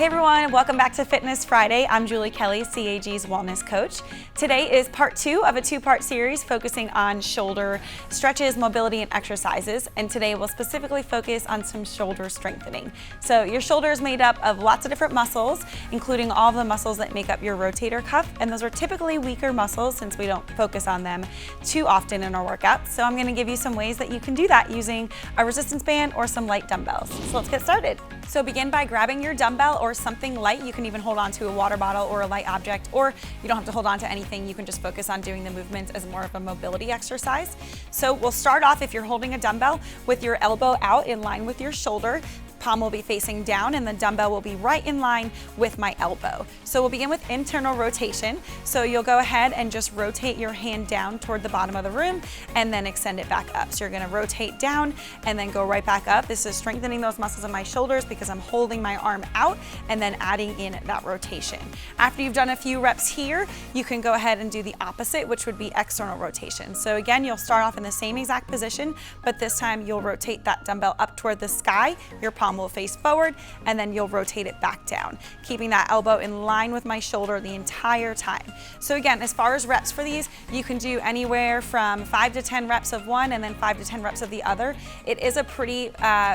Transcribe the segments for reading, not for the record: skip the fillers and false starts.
Hey everyone, welcome back to Fitness Friday. I'm Julie Kelly, CAG's wellness coach. Today is part 2 of a 2-part series focusing on shoulder stretches, mobility, and exercises. And today we'll specifically focus on some shoulder strengthening. So your shoulder is made up of lots of different muscles, including all of the muscles that make up your rotator cuff. And those are typically weaker muscles since we don't focus on them too often in our workouts. So I'm gonna give you some ways that you can do that using a resistance band or some light dumbbells. So let's get started. So begin by grabbing your dumbbell or something light. You can even hold on to a water bottle or a light object, or you don't have to hold on to anything. You can just focus on doing the movements as more of a mobility exercise. So we'll start off, if you're holding a dumbbell, with your elbow out in line with your shoulder. Palm will be facing down and the dumbbell will be right in line with my elbow. So we'll begin with internal rotation. So you'll go ahead and just rotate your hand down toward the bottom of the room and then extend it back up. So you're gonna rotate down and then go right back up. This is strengthening those muscles in my shoulders because I'm holding my arm out and then adding in that rotation. After you've done a few reps here, you can go ahead and do the opposite, which would be external rotation. So again, you'll start off in the same exact position, but this time you'll rotate that dumbbell up toward the sky. Your palm will face forward and then you'll rotate it back down, keeping that elbow in line with my shoulder the entire time. So again, as far as reps for these, you can do anywhere from 5 to 10 reps of one and then 5 to 10 reps of the other. It is a pretty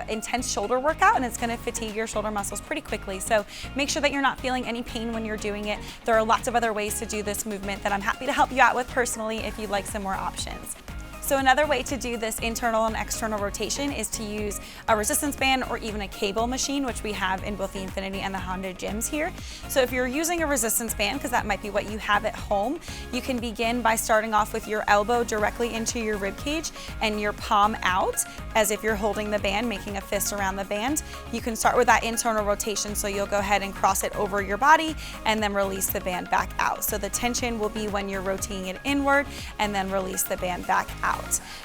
intense shoulder workout and it's gonna fatigue your shoulder muscles pretty quickly. So make sure that you're not feeling any pain when you're doing it. There are lots of other ways to do this movement that I'm happy to help you out with personally if you'd like some more options. So another way to do this internal and external rotation is to use a resistance band or even a cable machine, which we have in both the Infinity and the Honda gyms here. So if you're using a resistance band, because that might be what you have at home, you can begin by starting off with your elbow directly into your rib cage and your palm out as if you're holding the band, making a fist around the band. You can start with that internal rotation, so you'll go ahead and cross it over your body and then release the band back out. So the tension will be when you're rotating it inward and then release the band back out.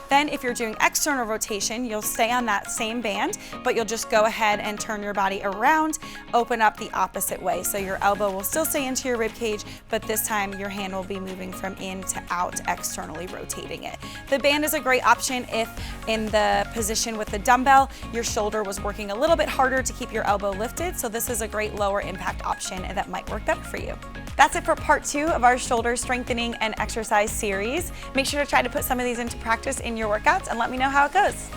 Then if you're doing external rotation, you'll stay on that same band, but you'll just go ahead and turn your body around, open up the opposite way. So your elbow will still stay into your rib cage, but this time your hand will be moving from in to out, externally rotating it. The band is a great option if in the position with the dumbbell, your shoulder was working a little bit harder to keep your elbow lifted. So this is a great lower impact option that might work better for you. That's it for part 2 of our shoulder strengthening and exercise series. Make sure to try to put some of these into practice in your workouts and let me know how it goes.